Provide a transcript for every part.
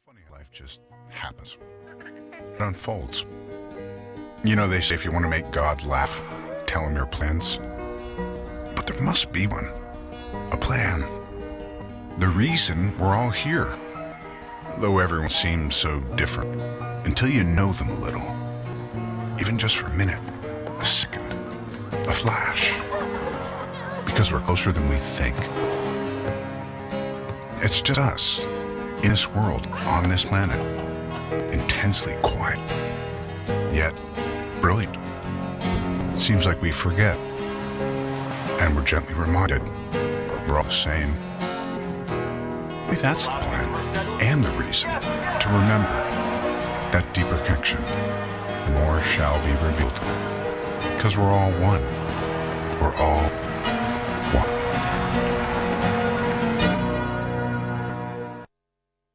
Funny, life just happens. It unfolds. You know, they say if you want to make God laugh, tell him your plans. But there must be one. A plan. The reason we're all here. Though everyone seems so different. Until you know them a little. Even just for a minute. A second. A flash. Because we're closer than we think. It's just us. In this world, on this planet, intensely quiet, yet brilliant. Seems like we forget, and we're gently reminded we're all the same. Maybe that's the plan, and the reason, to remember that deeper connection. More shall be revealed, because we're all one. We're all one.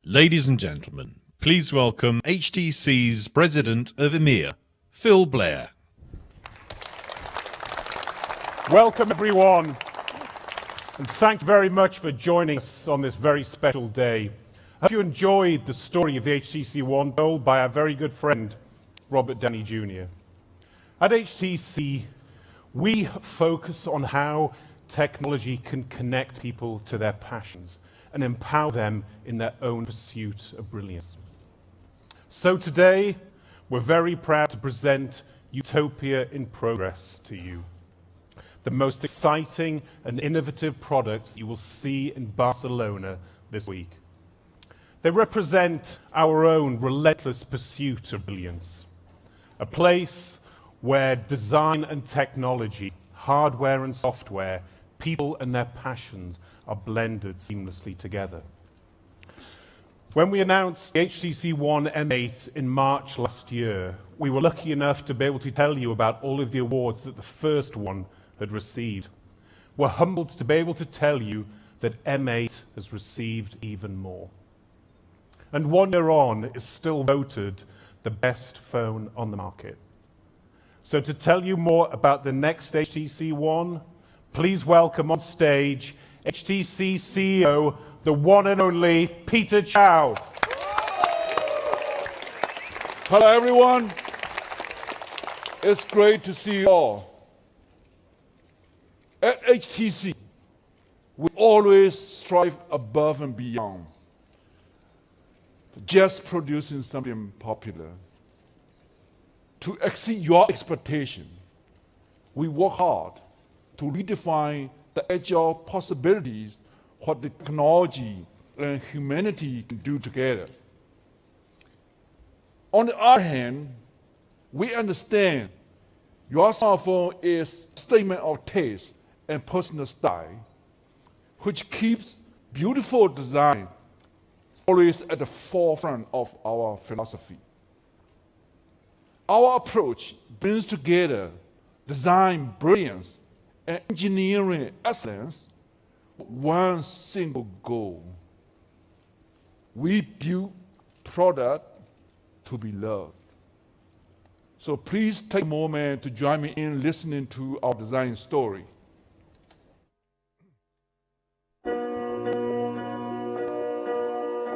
Ladies and gentlemen, please welcome HTC's President of EMEA, Phil Blair. Welcome everyone, and thank you very much for joining us on this very special day. I hope you enjoyed the story of the HTC One told by our very good friend, Robert Downey Jr. At HTC, we focus on how technology can connect people to their passions and empower them in their own pursuit of brilliance. So today, we're very proud to present Utopia in Progress to you. The most exciting and innovative products you will see in Barcelona this week. They represent our own relentless pursuit of brilliance. A place where design and technology, hardware and software, people and their passions are blended seamlessly together. When we announced the HTC One M8 in March last year, we were lucky enough to be able to tell you about all of the awards that the first one had received. We're humbled to be able to tell you that M8 has received even more. And 1 year on, is still voted the best phone on the market. So to tell you more about the next HTC One, please welcome on stage HTC CEO, the one and only Peter Chow. Hello everyone, it's great to see you all. At HTC, we always strive above and beyond, just producing something popular. To exceed your expectation, we work hard to redefine the agile possibilities what the technology and humanity can do together. On the other hand, we understand your smartphone is a statement of taste and personal style, which keeps beautiful design always at the forefront of our philosophy. Our approach brings together design brilliance and engineering excellence with one single goal. We build product to be loved. So please take a moment to join me in listening to our design story.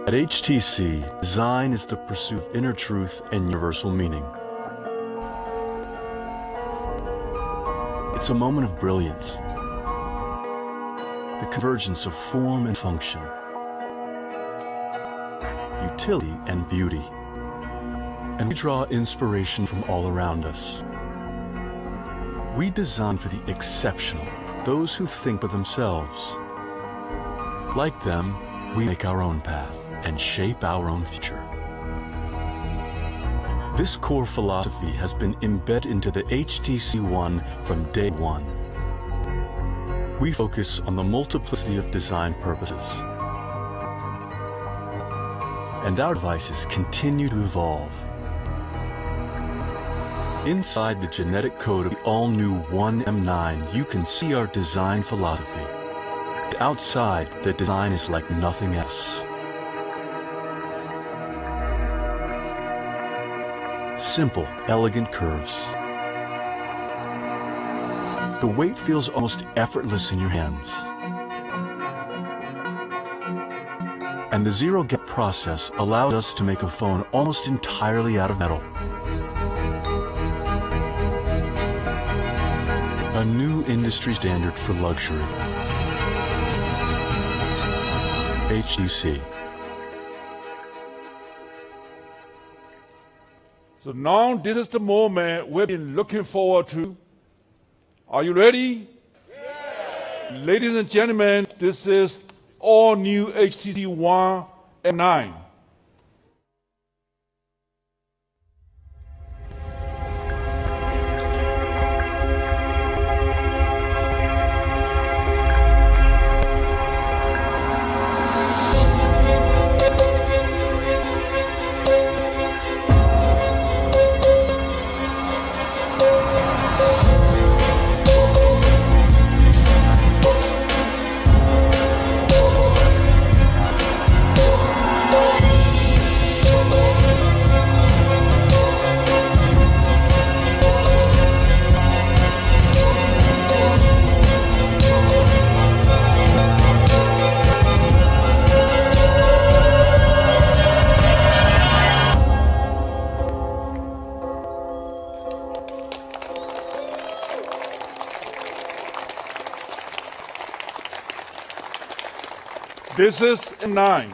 At HTC, design is the pursuit of inner truth and universal meaning. It's a moment of brilliance, the convergence of form and function, utility and beauty, and we draw inspiration from all around us. We design for the exceptional, those who think for themselves. Like them, we make our own path and shape our own future. This core philosophy has been embedded into the HTC One from day one. We focus on the multiplicity of design purposes. And our devices continue to evolve. Inside the genetic code of the all-new One M9, you can see our design philosophy. Outside, the design is like nothing else. Simple, elegant curves. The weight feels almost effortless in your hands. And the zero-gap process allowed us to make a phone almost entirely out of metal. A new industry standard for luxury. HTC. So now this is the moment we've been looking forward to. Are you ready? Yes. Ladies and gentlemen, this is all new HTC One M9. This is M9.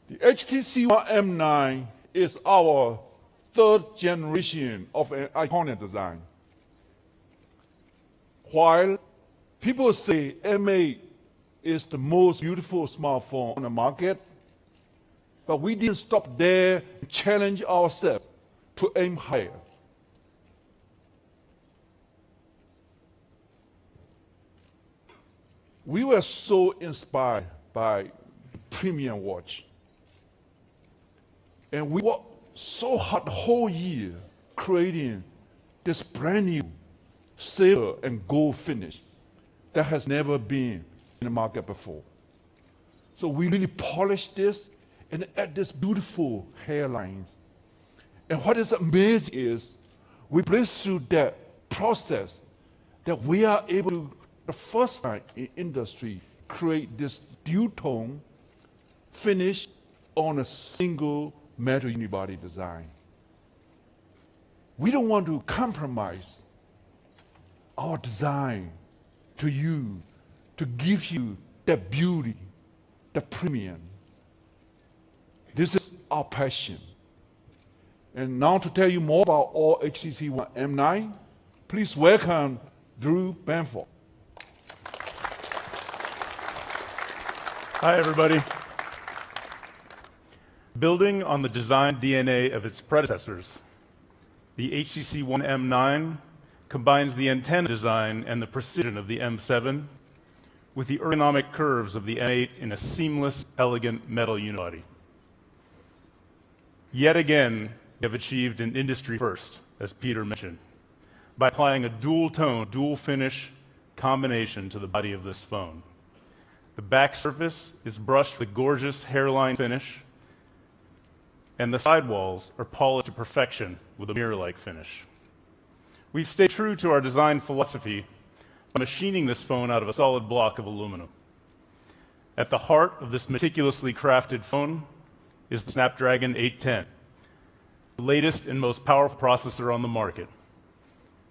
The HTC One M9 is our third generation of an iconic design. While people say M8 is the most beautiful smartphone on the market, but we didn't stop there and challenge ourselves to aim higher. We were so inspired by the premium watch. And we worked so hard the whole year creating this brand new silver and gold finish that has never been in the market before. So we really polished this and add this beautiful hairlines. And what is amazing is we break through that process that we are able to, the first time in industry, create this dual tone finish on a single metal unibody design. We don't want to compromise our design to you, to give you that beauty, the premium. This is our passion. And now to tell you more about all HTC One M9, please welcome Drew Banford. Hi, everybody. Building on the design DNA of its predecessors, the HTC One M9 combines the antenna design and the precision of the M7 with the ergonomic curves of the M8 in a seamless, elegant metal unibody. Yet again, we have achieved an industry first, as Peter mentioned, by applying a dual-tone, dual-finish combination to the body of this phone. The back surface is brushed with a gorgeous hairline finish, and the sidewalls are polished to perfection with a mirror-like finish. We've stayed true to our design philosophy by machining this phone out of a solid block of aluminum. At the heart of this meticulously crafted phone is the Snapdragon 810, the latest and most powerful processor on the market,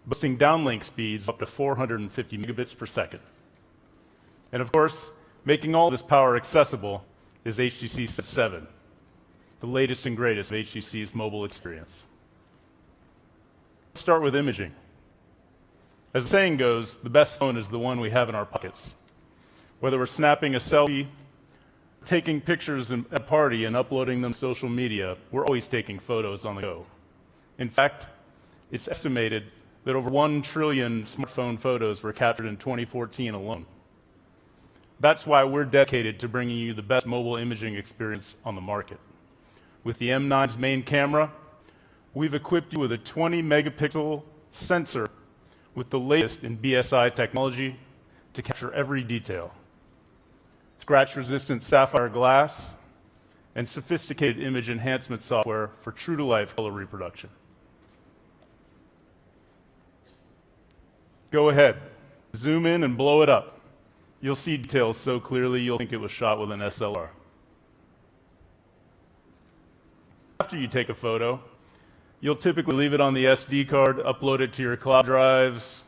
boasting downlink speeds up to 450 megabits per second. And of course, making all this power accessible is HTC Sense 7, the latest and greatest of HTC's mobile experience. Let's start with imaging. As the saying goes, the best phone is the one we have in our pockets. Whether we're snapping a selfie, taking pictures at a party and uploading them to social media, we're always taking photos on the go. In fact, it's estimated that over 1 trillion smartphone photos were captured in 2014 alone. That's why we're dedicated to bringing you the best mobile imaging experience on the market. With the M9's main camera, we've equipped you with a 20 megapixel sensor with the latest in BSI technology to capture every detail. Scratch-resistant sapphire glass and sophisticated image enhancement software for true-to-life color reproduction. Go ahead, zoom in and blow it up. You'll see details so clearly you'll think it was shot with an SLR. After you take a photo, you'll typically leave it on the SD card, upload it to your cloud drives,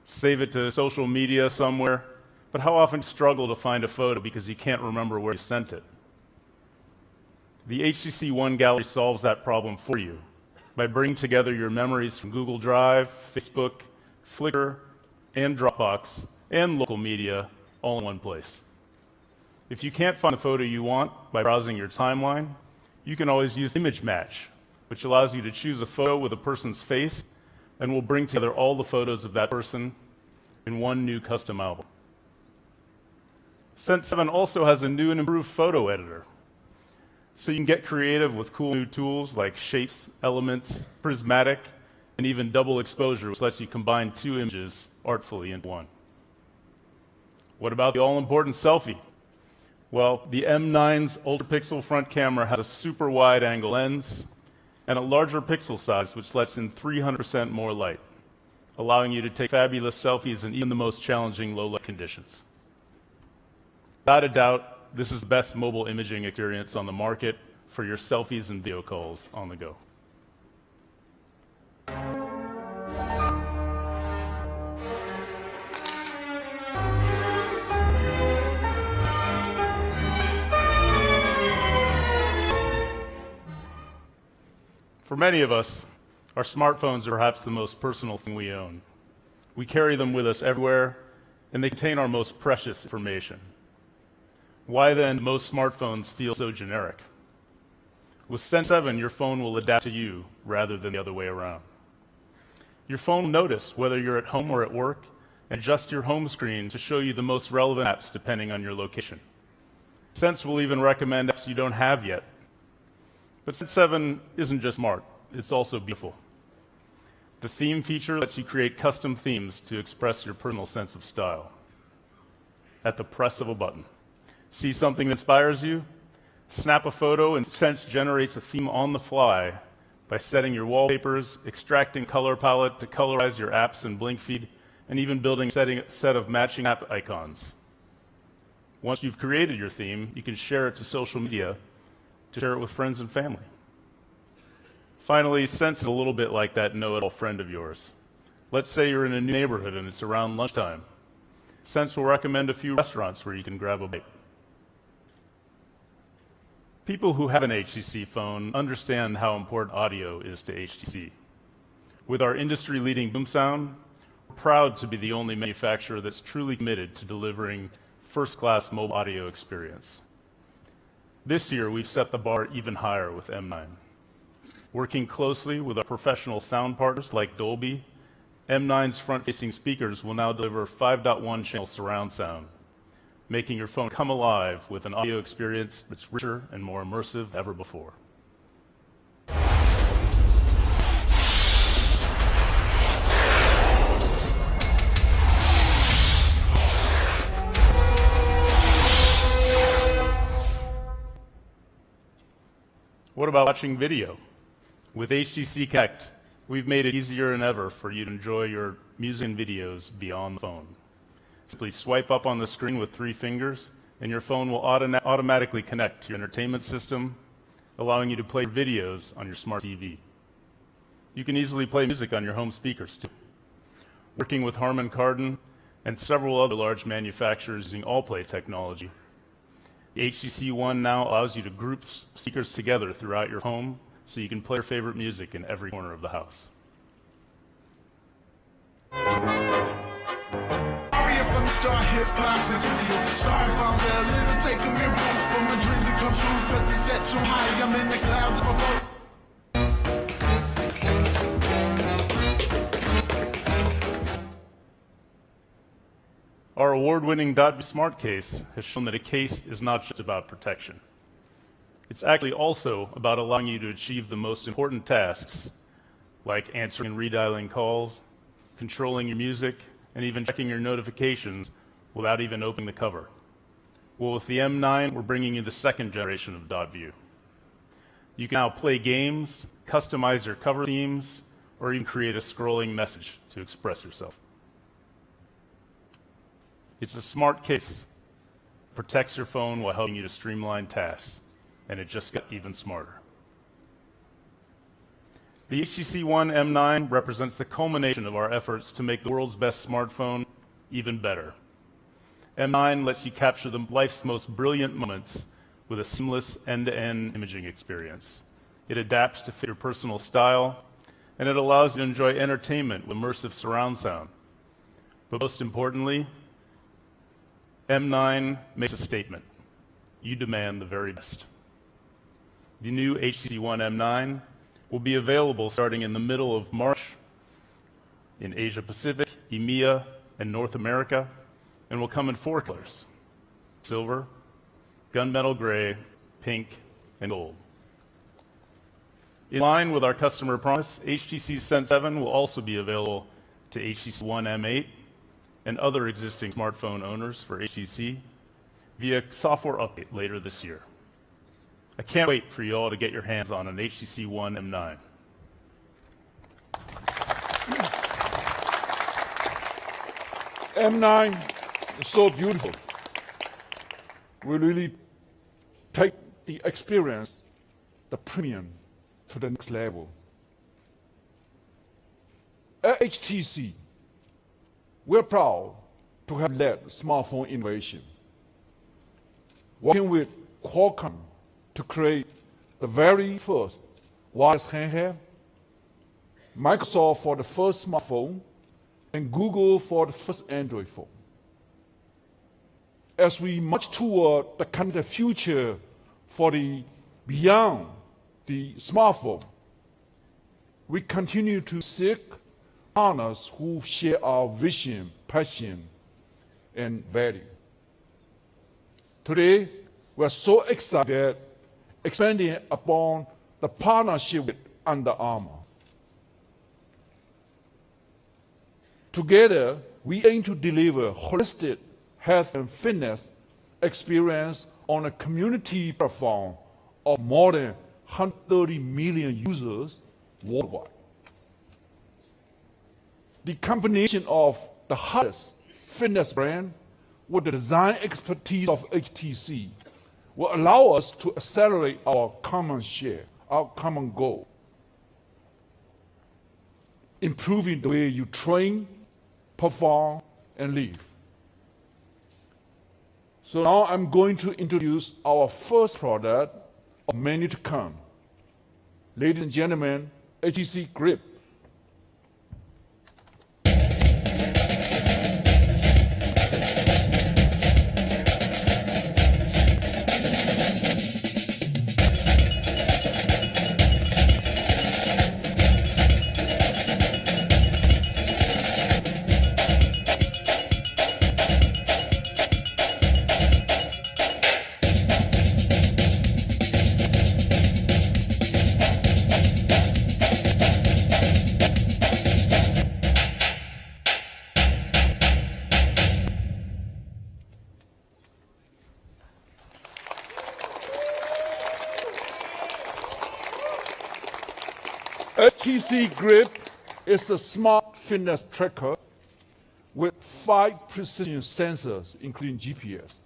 save it to social media somewhere. But how often struggle to find a photo because you can't remember where you sent it? The HTC One Gallery solves that problem for you by bringing together your memories from Google Drive, Facebook, Flickr, and Dropbox, and local media all in one place. If you can't find the photo you want by browsing your timeline, you can always use Image Match, which allows you to choose a photo with a person's face and will bring together all the photos of that person in one new custom album. Sense 7 also has a new and improved photo editor, so you can get creative with cool new tools like shapes, elements, prismatic, and even double exposure, which lets you combine two images artfully into one. What about the all-important selfie? Well, the M9's ultra-pixel front camera has a super wide-angle lens and a larger pixel size, which lets in 300% more light, allowing you to take fabulous selfies in even the most challenging low-light conditions. Without a doubt, this is the best mobile imaging experience on the market for your selfies and video calls on the go. For many of us, our smartphones are perhaps the most personal thing we own. We carry them with us everywhere, and they contain our most precious information. Why then do most smartphones feel so generic? With Sense 7, your phone will adapt to you rather than the other way around. Your phone will notice whether you're at home or at work and adjust your home screen to show you the most relevant apps depending on your location. Sense will even recommend apps you don't have yet. But Sense 7 isn't just smart, it's also beautiful. The theme feature lets you create custom themes to express your personal sense of style at the press of a button. See something that inspires you? Snap a photo and Sense generates a theme on the fly by setting your wallpapers, extracting color palette to colorize your apps and blink feed, and even building a set of matching app icons. Once you've created your theme, you can share it to social media to share it with friends and family. Finally, Sense is a little bit like that know-it-all friend of yours. Let's say you're in a new neighborhood and it's around lunchtime. Sense will recommend a few restaurants where you can grab a bite. People who have an HTC phone understand how important audio is to HTC. With our industry-leading boom sound, we're proud to be the only manufacturer that's truly committed to delivering first-class mobile audio experience. This year, we've set the bar even higher with M9. Working closely with our professional sound partners like Dolby, M9's front-facing speakers will now deliver 5.1 channel surround sound, making your phone come alive with an audio experience that's richer and more immersive than ever before. What about watching video? With HTC Connect, we've made it easier than ever for you to enjoy your music and videos beyond the phone. Simply swipe up on the screen with 3 fingers, and your phone will automatically connect to your entertainment system, allowing you to play videos on your smart TV. You can easily play music on your home speakers, too. Working with Harman Kardon and several other large manufacturers using AllPlay technology, the HTC One now allows you to group speakers together throughout your home so you can play your favorite music in every corner of the house. Start hip-hop into you. Sorry if I'm a little taking me wrong, but my dreams have come true because it's set too high. I'm in the clouds of a boat. Our award-winning .V Smart Case has shown that a case is not just about protection. It's actually also about allowing you to achieve the most important tasks, like answering and redialing calls, controlling your music, and even checking your notifications without even opening the cover. Well, with the M9, we're bringing you the second generation of dot view. You can now play games, customize your cover themes, or even create a scrolling message to express yourself. It's a smart case. Protects your phone while helping you to streamline tasks, and it just got even smarter. The HTC One M9 represents the culmination of our efforts to make the world's best smartphone even better. M9 lets you capture life's most brilliant moments with a seamless end-to-end imaging experience. It adapts to fit your personal style, and it allows you to enjoy entertainment with immersive surround sound. But most importantly, M9 makes a statement. You demand the very best. The new HTC One M9 will be available starting in the middle of March in Asia Pacific, EMEA, and North America, and will come in 4 colors: silver, gunmetal gray, pink, and gold. In line with our customer promise, HTC Sense 7 will also be available to HTC One M8 and other existing smartphone owners for HTC via software update later this year. I can't wait for you all to get your hands on an HTC One M9. M9 is so beautiful. We really take the experience, the premium, to the next level. At HTC, we're proud to have led smartphone innovation, working with Qualcomm to create the very first wireless handheld, Microsoft for the first smartphone, and Google for the first Android phone. As we march toward the kind of future for the beyond the smartphone, we continue to seek partners who share our vision, passion, and value. Today, we are so excited expanding upon the partnership with Under Armour. Together, we aim to deliver holistic health and fitness experience on a community platform of more than 130 million users worldwide. The combination of the hottest fitness brand with the design expertise of HTC will allow us to accelerate our common share, our common goal, improving the way you train, perform, and live. So now I'm going to introduce our first product of many to come. Ladies and gentlemen, HTC Grip. HTC Grip is a smart fitness tracker with 5 precision sensors, including GPS.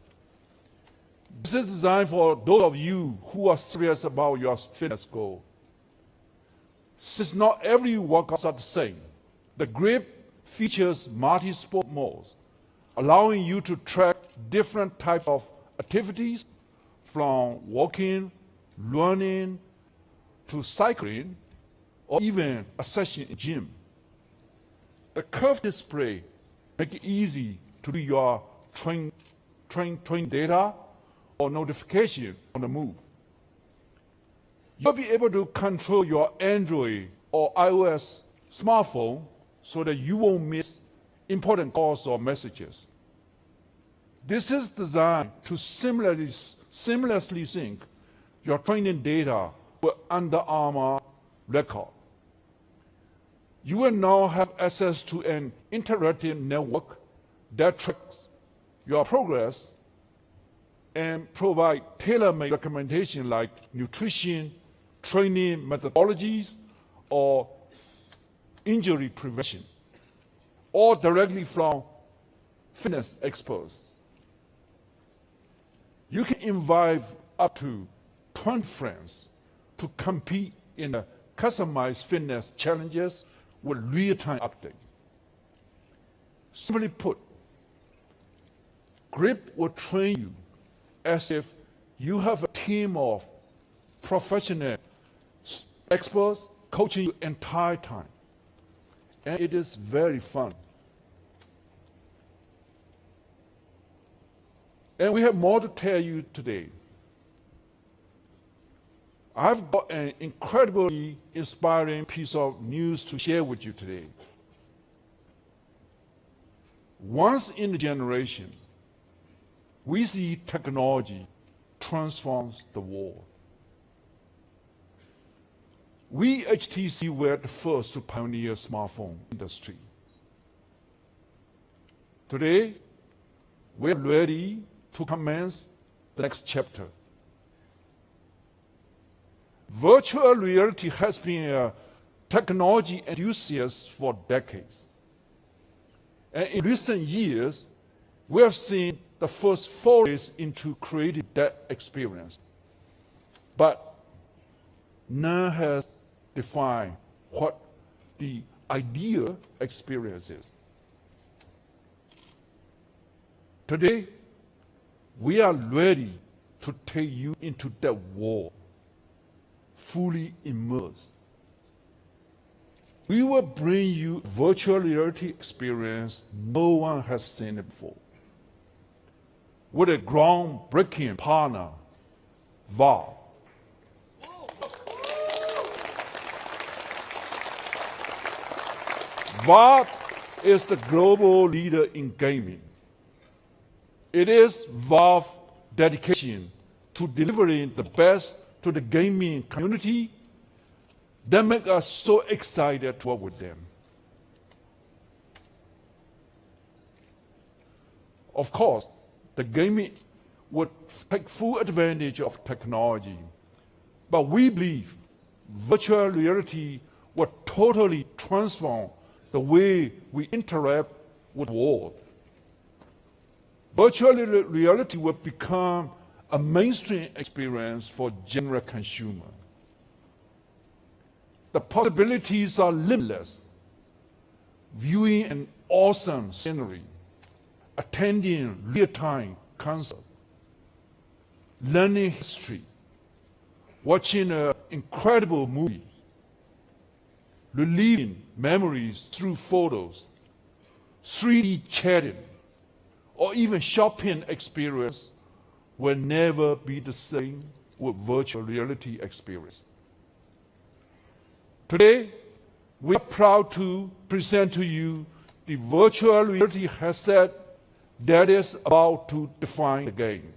This is designed for those of you who are serious about your fitness goal. Since not every workout is the same, the Grip features multi-sport modes, allowing you to track different types of activities from walking, running, to cycling, or even a session in gym. The curved display makes it easy to do your train data or notification on the move. You'll be able to control your Android or iOS smartphone so that you won't miss important calls or messages. This is designed to seamlessly sync your training data with Under Armour record. You will now have access to an interactive network that tracks your progress and provide tailor-made recommendations like nutrition, training methodologies, or injury prevention, all directly from fitness experts. You can invite up to 20 friends to compete in a customized fitness challenges with real-time update. Simply put, Grip will train you as if you have a team of professional experts coaching you entire time. And it is very fun. And we have more to tell you today. I've got an incredibly inspiring piece of news to share with you today. Once in a generation, we see technology transforms the world. We HTC were the first to pioneer smartphone industry. Today, we're ready to commence the next chapter. Virtual reality has been a technology enthusiast for decades. And in recent years, we have seen the first forays into creating that experience. But none has defined what the ideal experience is. Today, we are ready to take you into that world, fully immersed. We will bring you virtual reality experience no one has seen it before. With a groundbreaking partner, Valve. Valve is the global leader in gaming. It is Valve's dedication to delivering the best to the gaming community that make us so excited to work with them. Of course, the gaming would take full advantage of technology, but we believe virtual reality will totally transform the way we interact with the world. Virtual reality will become a mainstream experience for general consumer. The possibilities are limitless. Viewing an awesome scenery, attending real-time concert, learning history, watching an incredible movie, reliving memories through photos, 3D chatting, or even shopping experience will never be the same with virtual reality experience. Today, we are proud to present to you the virtual reality headset that is about to define the game.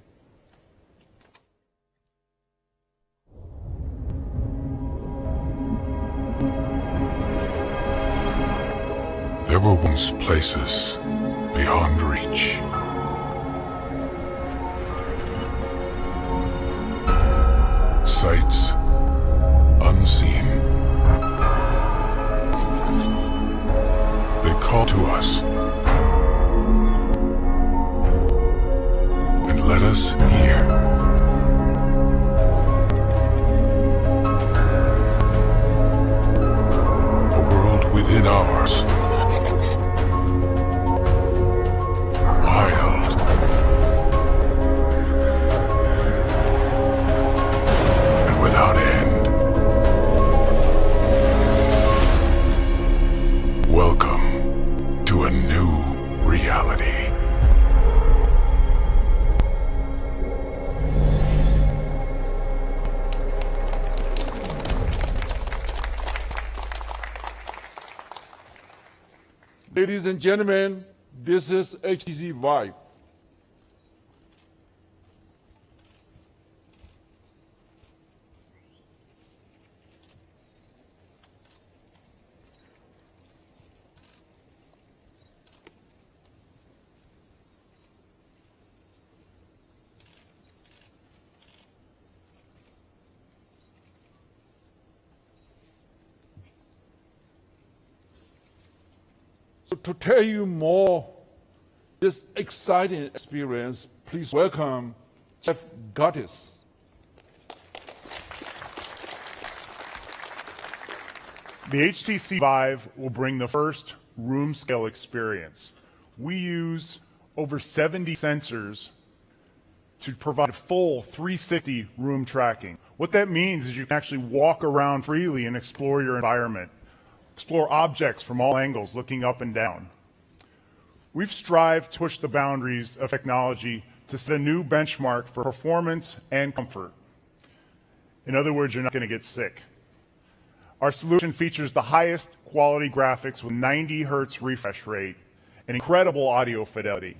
There were once places beyond reach. Sights unseen. They call to us and let us hear. A world within ours. Wild. And without end. Welcome to a new reality. Ladies and gentlemen, this is HTC Vive. To tell you more this exciting experience, please welcome Jeff Gottis. The HTC Vive will bring the first room-scale experience. We use over 70 sensors to provide full 360 room tracking. What that means is you can actually walk around freely and explore your environment, explore objects from all angles, looking up and down. We've strived to push the boundaries of technology to set a new benchmark for performance and comfort. In other words, you're not going to get sick. Our solution features the highest quality graphics with 90 Hz refresh rate and incredible audio fidelity.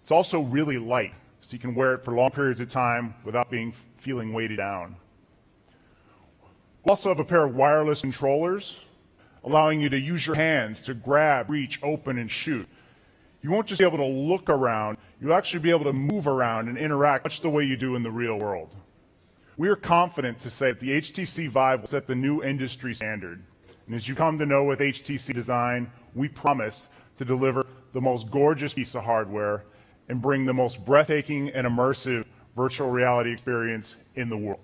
It's also really light, so you can wear it for long periods of time without feeling weighted down. We also have a pair of wireless controllers, allowing you to use your hands to grab, reach, open, and shoot. You won't just be able to look around, you'll actually be able to move around and interact much the way you do in the real world. We are confident to say that the HTC Vive will set the new industry standard. And as you come to know with HTC Design, we promise to deliver the most gorgeous piece of hardware and bring the most breathtaking and immersive virtual reality experience in the world.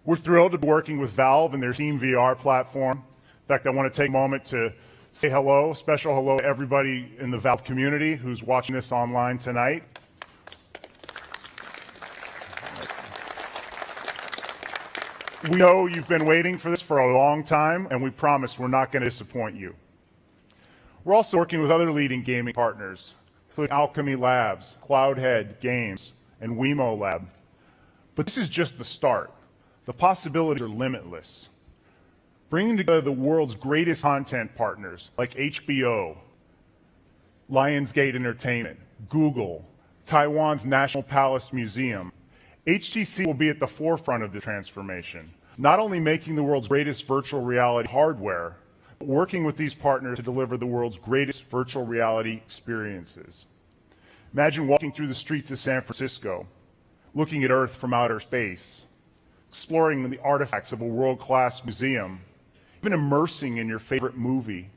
We're thrilled to be working with Valve and their Steam VR platform. In fact, I want to take a moment to say hello, special hello to everybody in the Valve community who's watching this online tonight. We know you've been waiting for this for a long time, and we promise we're not going to disappoint you. We're also working with other leading gaming partners, including Alchemy Labs, Cloudhead Games, and Wemo Lab. But this is just the start. The possibilities are limitless. Bringing together the world's greatest content partners like HBO, Lionsgate Entertainment, Google, Taiwan's National Palace Museum, HTC will be at the forefront of the transformation, not only making the world's greatest virtual reality hardware, but working with these partners to deliver the world's greatest virtual reality experiences. Imagine walking through the streets of San Francisco, looking at Earth from outer space, exploring the artifacts of a world-class museum, even immersing in your favorite movie,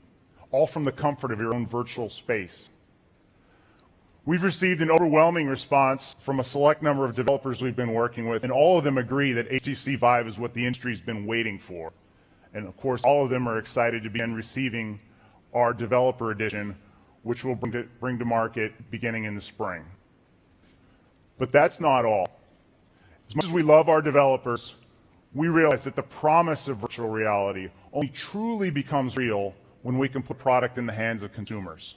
all from the comfort of your own virtual space. We've received an overwhelming response from a select number of developers we've been working with, and all of them agree that HTC Vive is what the industry's been waiting for. And of course, all of them are excited to begin receiving our developer edition, which we'll bring to market beginning in the spring. But that's not all. As much as we love our developers, we realize that the promise of virtual reality only truly becomes real when we can put product in the hands of consumers.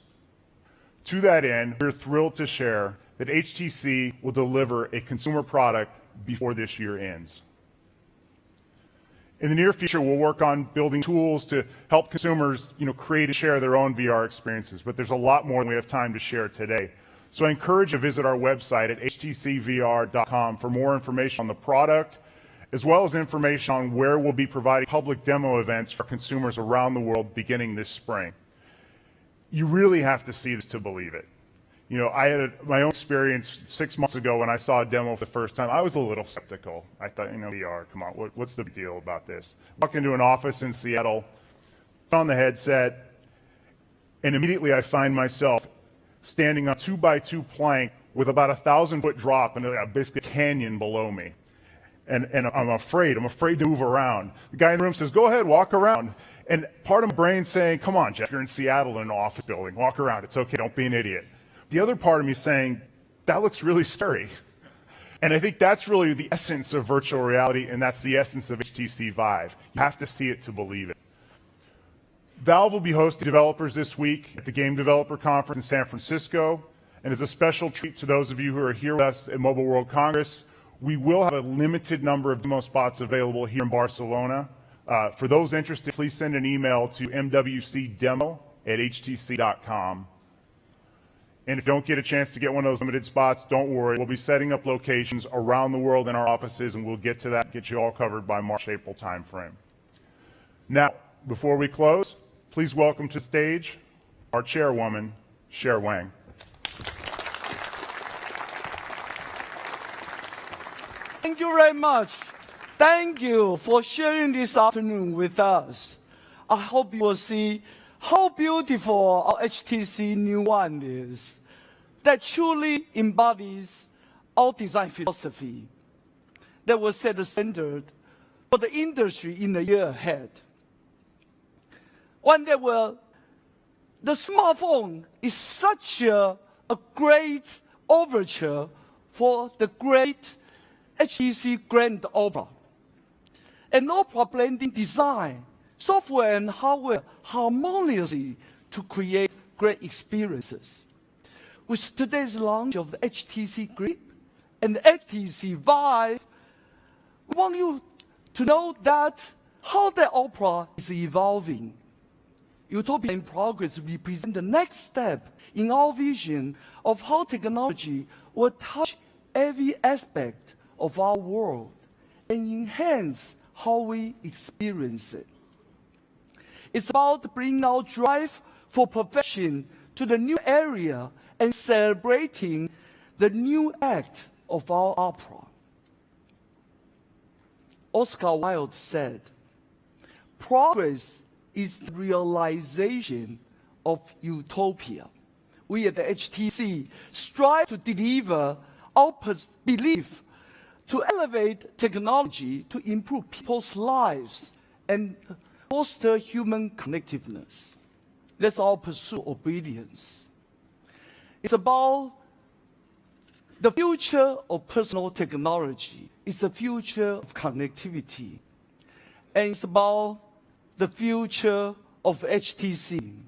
To that end, we're thrilled to share that HTC will deliver a consumer product before this year ends. In the near future, we'll work on building tools to help consumers, create and share their own VR experiences, but there's a lot more than we have time to share today. So I encourage you to visit our website at htcvr.com for more information on the product, as well as information on where we'll be providing public demo events for consumers around the world beginning this spring. You really have to see this to believe it. I had my own experience 6 months ago when I saw a demo for the first time. I was a little skeptical. I thought, VR, come on, what's the big deal about this? Walk into an office in Seattle, put on the headset, and immediately I find myself standing on a 2x2 plank with about 1,000-foot drop and basically a canyon below me. And I'm afraid to move around. The guy in the room says, go ahead, walk around. And part of my brain's saying, come on, Jeff, you're in Seattle in an office building. Walk around. It's okay. Don't be an idiot. The other part of me is saying, that looks really scary. And I think that's really the essence of virtual reality, and that's the essence of HTC Vive. You have to see it to believe it. Valve will be hosting developers this week at the Game Developer Conference in San Francisco. And as a special treat to those of you who are here with us at Mobile World Congress, we will have a limited number of demo spots available here in Barcelona. For those interested, please send an email to mwcdemo@htc.com. And if you don't get a chance to get one of those limited spots, don't worry. We'll be setting up locations around the world in our offices, and we'll get to that, get you all covered by March, April timeframe. Now, before we close, please welcome to the stage our chairwoman, Cher Wang. Thank you very much. Thank you for sharing this afternoon with us. I hope you will see how beautiful our HTC new one is, that truly embodies our design philosophy that will set the standard for the industry in the year ahead. One that will, the smartphone is such a great overture for the great HTC Grand Opera. An opera blending design, software and hardware harmoniously to create great experiences. With today's launch of the HTC Grip and the HTC Vive, we want you to know that how the opera is evolving. Utopia in Progress represents the next step in our vision of how technology will touch every aspect of our world and enhance how we experience it. It's about bringing our drive for perfection to the new area and celebrating the new act of our opera. Oscar Wilde said, "Progress is the realization of utopia." We at the HTC strive to deliver our belief to elevate technology to improve people's lives and foster human connectiveness. That's our pursuit of brilliance. It's about the future of personal technology. It's the future of connectivity. And it's about the future of HTC.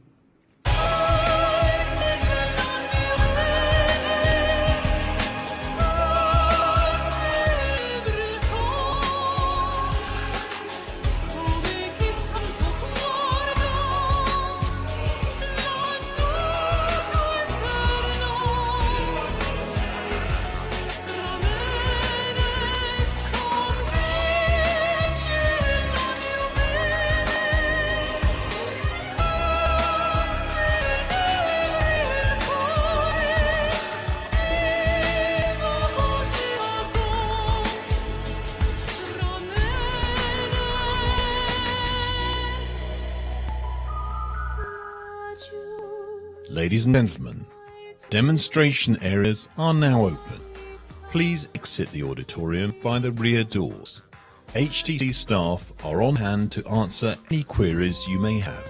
Ladies and gentlemen, demonstration areas are now open. Please exit the auditorium by the rear doors. HTC staff are on hand to answer any queries you may have.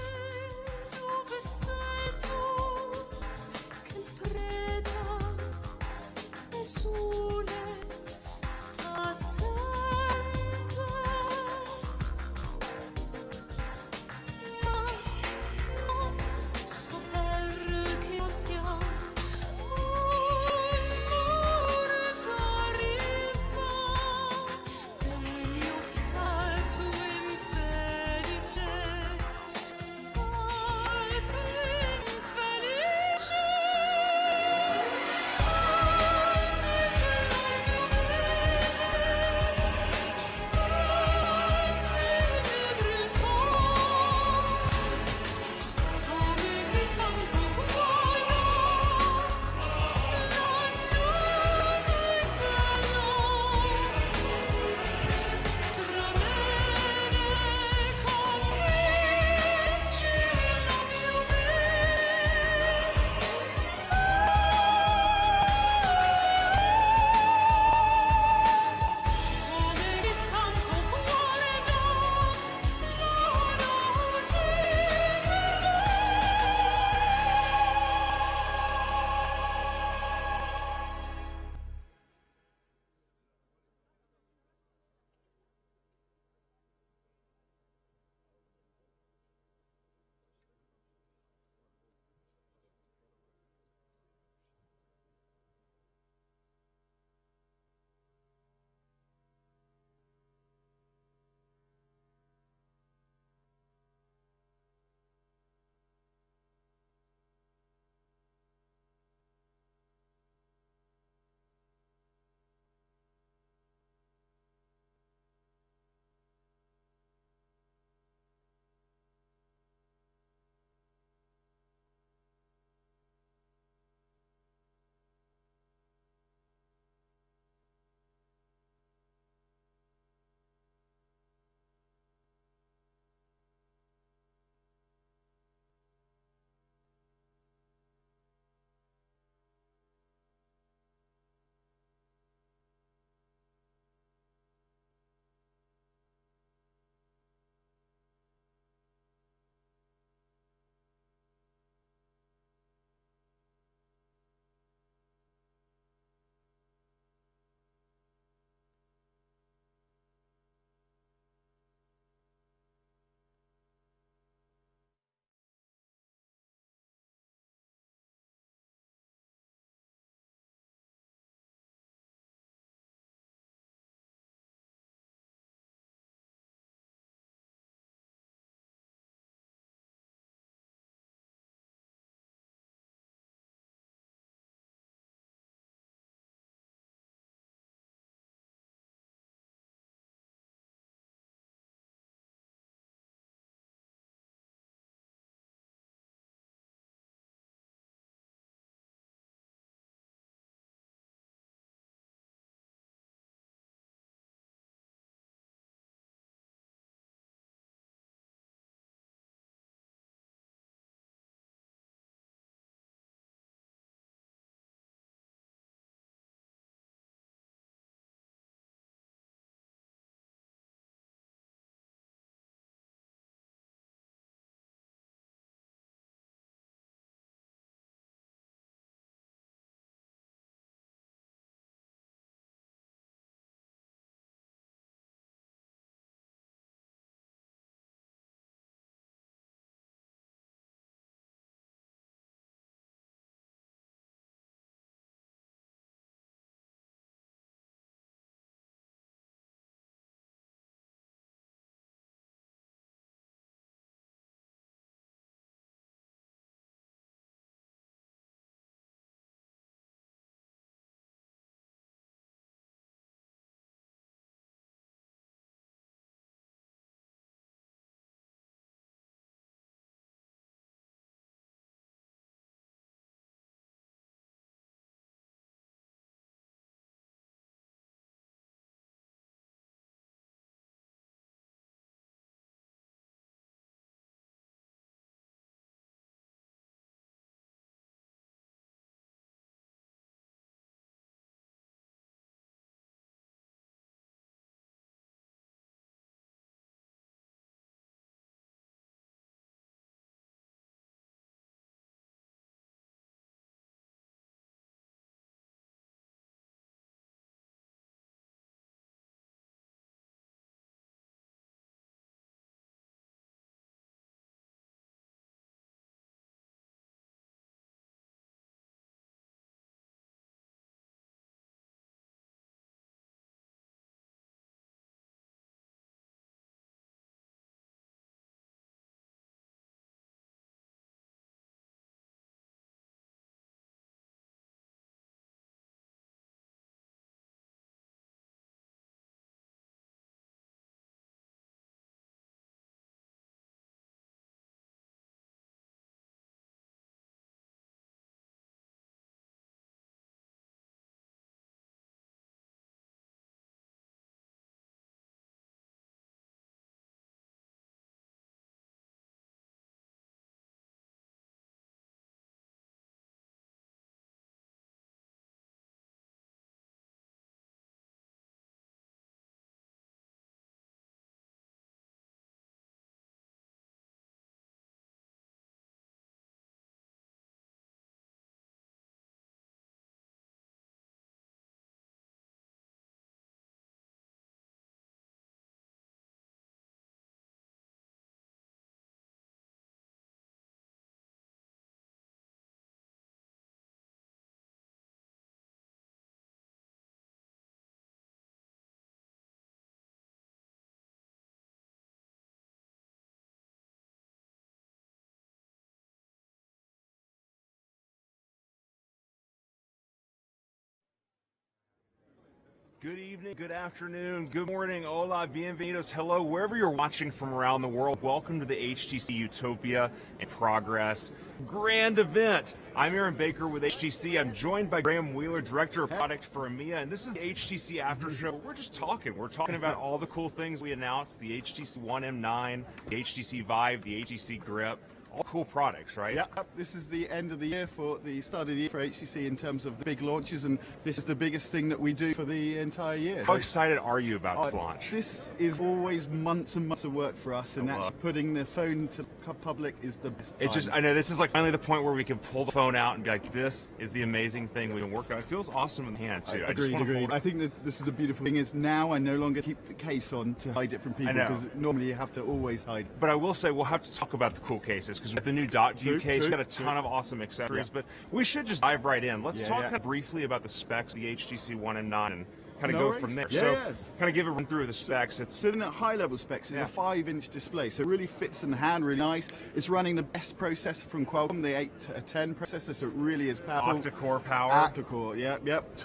Good evening, good afternoon, good morning, hola, bienvenidos, hello, wherever you're watching from around the world. Welcome to the HTC Utopia in Progress grand event. I'm Aaron Baker with HTC. I'm joined by Graham Wheeler, Director of Product for EMEA, and this is the HTC After Show. We're just talking. We're talking about all the cool things we announced, the HTC One M9, the HTC Vive, the HTC Grip. All cool products, right? Yeah, this is the end of the year for the start of the year for HTC in terms of the big launches, and this is the biggest thing that we do for the entire year. How excited are you about this launch? This is always months and months of work for us, and actually putting the phone to the public is the best time. I know this is like finally the point where we can pull the phone out and be like, this is the amazing thing we've been working on. It feels awesome in the hand, too. Agreed. I think that this is the beautiful thing is now I no longer keep the case on to hide it from people, because normally you have to always hide. But I will say we'll have to talk about the cool cases, because with the new .view case, we've got a ton of awesome accessories, but we should just dive right in. Let's talk kind of briefly about the specs of the HTC One M9 and kind of go from there. Kind of give a run through of the specs. It's sitting at high level specs. It's a 5-inch display, so it really fits in the hand, really nice. It's running the best processor from Qualcomm, the 810 processor, so it really is powerful. Octa-core power. Octa-core, yep.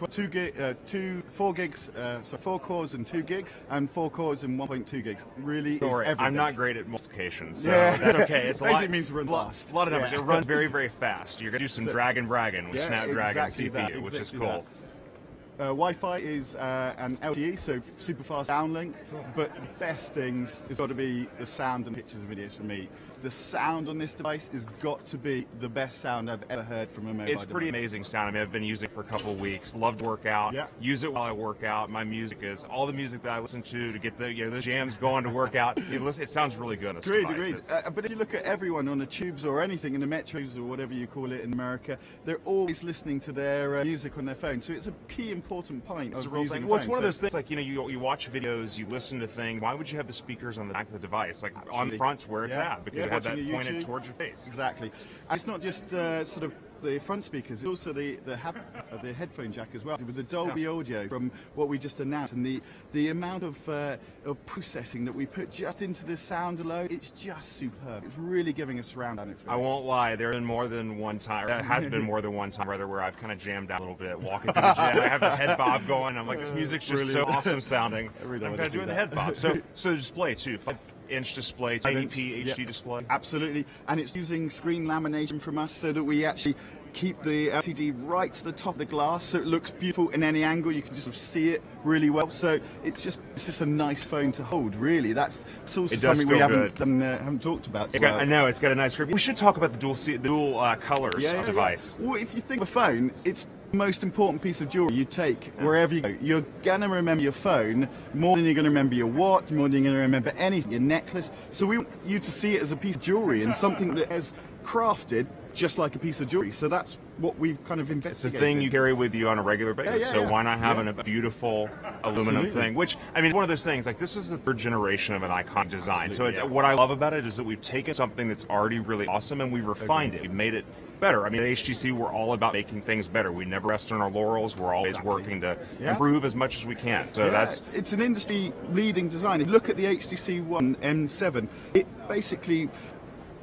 4 cores and 2 gigs, and 4 cores and 1.2 gigs. Really is everything. I'm not great at multiplication, so that's okay. It's basically means it runs fast. A lot of numbers. It runs very, very fast. You're going to do some dragging bragging with Snapdragon CPU, which is cool. Wi-Fi is an LTE, so super fast downlink, but the best things has got to be the sound and pictures and videos for me. The sound on this device has got to be the best sound I've ever heard from a mobile device. It's pretty amazing sound. I mean, I've been using it for a couple of weeks. Love to work out. Use it while I work out. My music is all the music that I listen to get the the jams going to work out. It sounds really good. Agreed. But if you look at everyone on the tubes or anything in the metros or whatever you call it in America, they're always listening to their music on their phone. So it's a key important point of using a phone. Well, it's one of those things like you watch videos, you listen to things. Why would you have the speakers on the back of the device? Like on the front's where it's at, because you have that pointed towards your face. Exactly. And it's not just sort of the front speakers, it's also the headphone jack as well, with the Dolby audio from what we just announced, and the amount of processing that we put just into the sound alone, it's just superb. It's really giving a surround sound experience. I won't lie, there has been more than one time, rather, where I've kind of jammed out a little bit, walking through the gym. I have the head bob going, I'm like, this music's just so awesome sounding. I'm kind of doing the head bob. So the display too, 5-inch display, 1080p HD display. Absolutely, and it's using screen lamination from us so that we actually keep the LCD right to the top of the glass, so it looks beautiful in any angle. You can just see it really well. So it's just a nice phone to hold. Really, that's also something we haven't talked about. I know it's got a nice grip. We should talk about the dual colors of device. Well, if you think of a phone, it's the most important piece of jewelry you take wherever you go. You're gonna remember your phone more than you're gonna remember your watch, more than you're gonna remember anything, your necklace. So we want you to see it as a piece of jewelry and something that is crafted just like a piece of jewelry. So that's what we've kind of investigated. It's a thing you carry with you on a regular basis. So why not have a beautiful aluminum thing? Which, I mean, one of those things, like this is the third generation of an iconic design. So it's, what I love about it is that we've taken something that's already really awesome and we've refined it. We've made it better. I mean, at HTC, we're all about making things better. We never rest on our laurels. We're always working to improve as much as we can. So it's an industry-leading design. If you look at the HTC One M7, it basically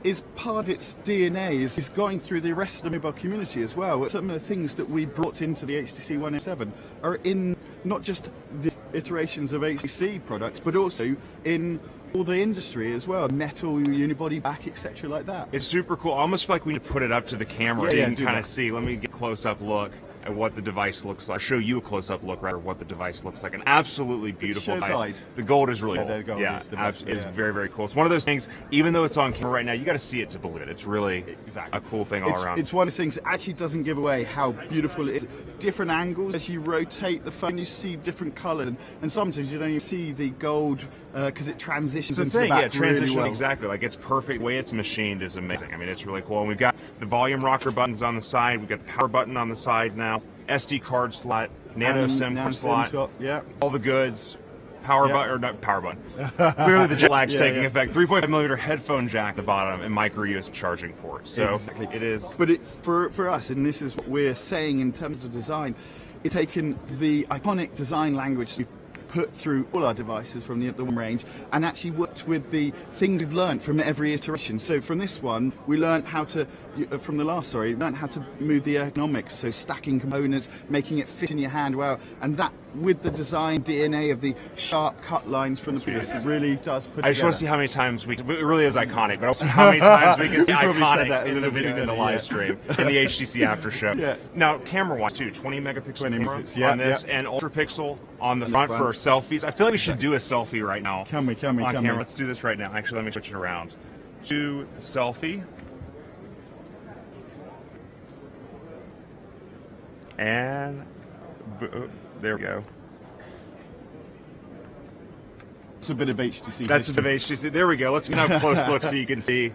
is part of its DNA is going through the rest of the mobile community as well. Some of the things that we brought into the HTC One M7 are in not just the iterations of HTC products, but also in all the industry as well, metal, unibody back, etc., like that. It's super cool. I almost feel like we need to put it up to the camera so you can kind of see. Let me get a close-up look at what the device looks like. I'll show you a close-up look rather what the device looks like. An absolutely beautiful device. The gold is really cool. It's very, very cool. It's one of those things, even though it's on camera right now, you got to see it to believe it. It's really a cool thing all around. It's one of those things that actually doesn't give away how beautiful it is. Different angles, as you rotate the phone, you see different colors, and sometimes you don't even see the gold because it transitions into the back really well. Exactly. Like it's perfect. The way it's machined is amazing. I mean, it's really cool. And we've got the volume rocker buttons on the side. We've got the power button on the side now. SD card slot, nano SIM card slot, all the goods, power button, or not power button. Clearly the jet lag's taking effect. 3.5mm headphone jack at the bottom and micro USB charging port. So it is. But it's for us, and this is what we're saying in terms of design, it's taken the iconic design language we've put through all our devices from the one range and actually worked with the things we've learned from every iteration. So from this one, we learned how to, from the last, sorry, learned how to move the ergonomics, so stacking components, making it fit in your hand well, and that with the design DNA of the sharp cut lines from the previous, it really does put I just want to see how many times it really is iconic, but also how many times we can see iconic in the video, in the live stream, in the HTC after show. Yeah. Now, camera-wise too, 20 megapixel camera yeah, on this, and ultra pixel on the front for selfies. I feel like we should do a selfie right now. Can we? On camera. Let's do this right now. Actually, let me switch it around. To the selfie. And there we go. It's a bit of HTC. That's a bit of HTC. There we go. Let's get a close look so you can see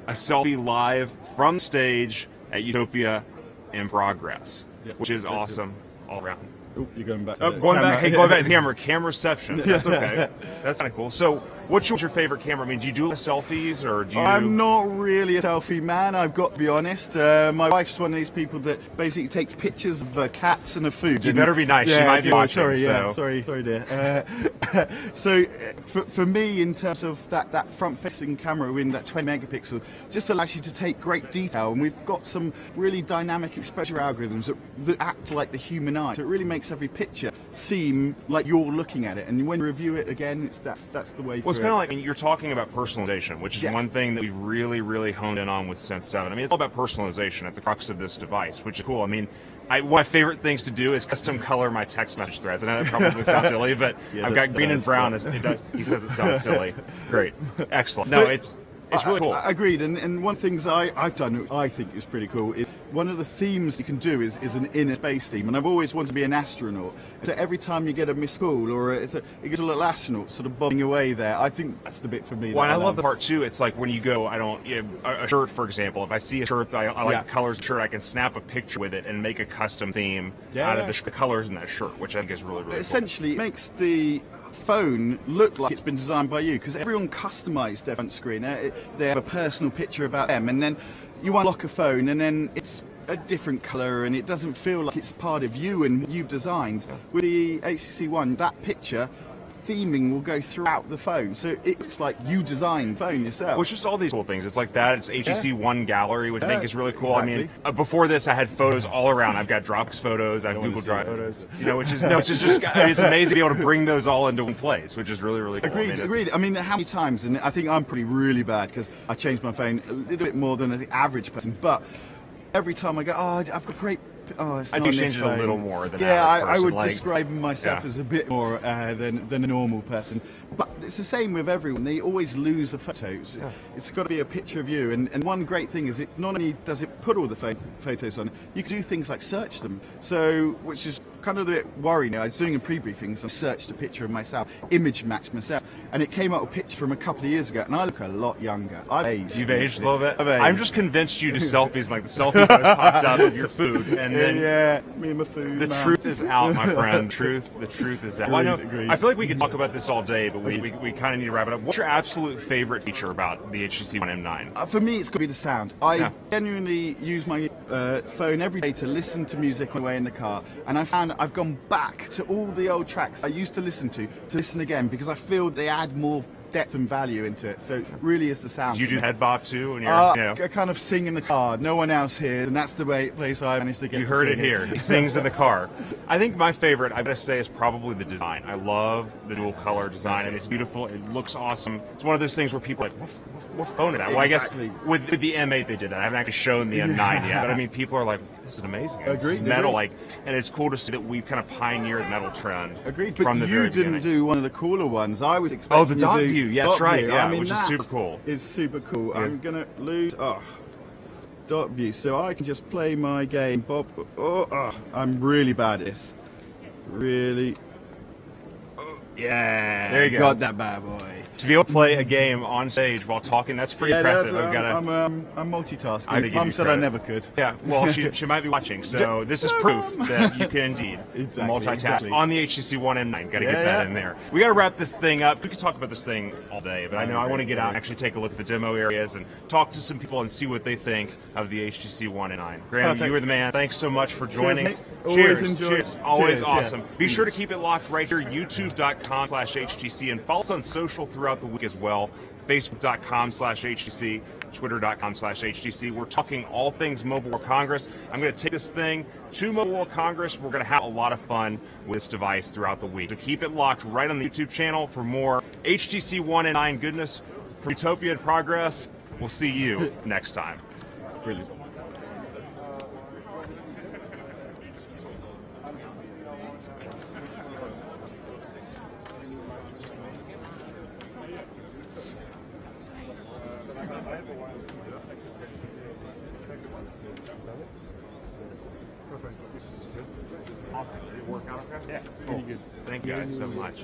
a selfie live from stage at Utopia in progress, which is awesome all around. Oh, you're going back. Oh, going back. Hey, going back to the camera reception. That's okay. That's kind of cool. So, what's your favorite camera? I mean, do you do selfies or do you? I'm not really a selfie man, I've got to be honest. My wife's one of these people that basically takes pictures of cats and of food. You better be nice. Yeah, she might be watching. Sorry, so. sorry, dear. So, for me, in terms of that front-facing camera in that 20 megapixel, just allows you to take great detail, and we've got some really dynamic exposure algorithms that act like the human eye. So it really makes every picture seem like you're looking at it, and when you review it again, that's the way. Well, it's kind of like, I mean, you're talking about personalization, which is one thing that we really honed in on with Sense 7. I mean, it's all about personalization at the crux of this device, which is cool. I mean, one of my favorite things to do is custom color my text message threads. I know that probably sounds silly, but I've got green and brown. As it does. He says it sounds silly. Great, excellent. No, it's really cool. Agreed, and one of the things I've done, I think is pretty cool, is one of the themes you can do is an inner space theme, and I've always wanted to be an astronaut. So every time you get a missed call or it gets a little astronaut sort of bobbing away there, I think that's the bit for me. Well, and I love the part too. It's like when you go, a shirt, for example. If I see a shirt, I like the colors of the shirt, I can snap a picture with it and make a custom theme out of the colors in that shirt, which I think is really cool. Essentially, it makes the phone look like it's been designed by you, because everyone customized their front screen. They have a personal picture about them, and then you unlock a phone and then it's a different color and it doesn't feel like it's part of you and what you've designed. With the HTC One, that picture theming will go throughout the phone, so it looks like you designed the phone yourself. Well, it's just all these cool things. It's like that. It's HTC One Gallery, which I think is really cool. Exactly. I mean, before this, I had photos all around. I've got Dropbox photos, I have Google Drive photos. Which is just it's amazing to be able to bring those all into one place, which is really cool. Agreed. I mean, how many times? And I think I'm really bad because I changed my phone a little bit more than the average person, but every time I go, I've got great. I think change it a little more than I would describe myself as a bit more than a normal person. But it's the same with everyone. They always lose the photos. Yeah. It's got to be a picture of you. And one great thing is it not only does it put all the photos on, you can do things like search them. So, which is kind of a bit worrying. I was doing a pre-briefing, so I searched a picture of myself, image matched myself, and it came up with a picture from a couple of years ago, and I look a lot younger. I've aged. You've aged a little bit? I'm just convinced you do selfies, like the selfie photos popped up of your food, and then me and my food. The truth is out, my friend. The truth is out. Agreed. I feel like we could talk about this all day, but we kind of need to wrap it up. What's your absolute favorite feature about the HTC One M9? For me, it's got to be the sound. I genuinely use my phone every day to listen to music on the way in the car, and I found I've gone back to all the old tracks I used to listen again, because I feel they add more depth and value into it. So it really is the sound. Do you do head bop too when you're I kind of sing in the car, no one else hears, and that's the place I managed to get. You heard it here. He sings in the car. I think my favorite, I've got to say, is probably the design. I love the dual color design, and it's beautiful. It looks awesome. It's one of those things where people are like, what phone is that? Well, I guess with the M8 they did that. I haven't actually shown the M9 yet, but I mean, people are like, this is amazing. It's metal, and it's cool to see that we've kind of pioneered the metal trend. Agreed. From but the you very didn't beginning. do one of the cooler ones. I was expecting. Oh, the dot view. Yeah, that's right. Yeah, I mean, which is super cool. Is super cool. Yeah. I'm gonna lose. Dot view. So I can just play my game. I'm really bad at this. Really. Yeah. There you go. Got that bad boy. To be able to play a game on stage while talking, that's pretty impressive. I'm I'm multitasking. Mum said I never could. Yeah, well, she might be watching, so this is proof that you can indeed multitask exactly. on the HTC One M9. Got to get that in there. We got to wrap this thing up. We could talk about this thing all day, but I know I want to get out and actually take a look at the demo areas and talk to some people and see what they think of the HTC One M9. Graham, you were the man. Thanks so much for joining us. Cheers. Cheers. Always awesome. Be sure to keep it locked right here, youtube.com/HTC, and follow us on social throughout the week as well. Facebook.com/HTC, Twitter.com/HTC. We're talking all things Mobile World Congress. I'm going to take this thing to Mobile World Congress. We're going to have a lot of fun with this device throughout the week. So keep it locked right on the YouTube channel for more HTC One and 9 goodness from Utopia in Progress. We'll see you next time. Brilliant. Awesome. Did it work out okay? Yeah. Cool. Thank you guys so much.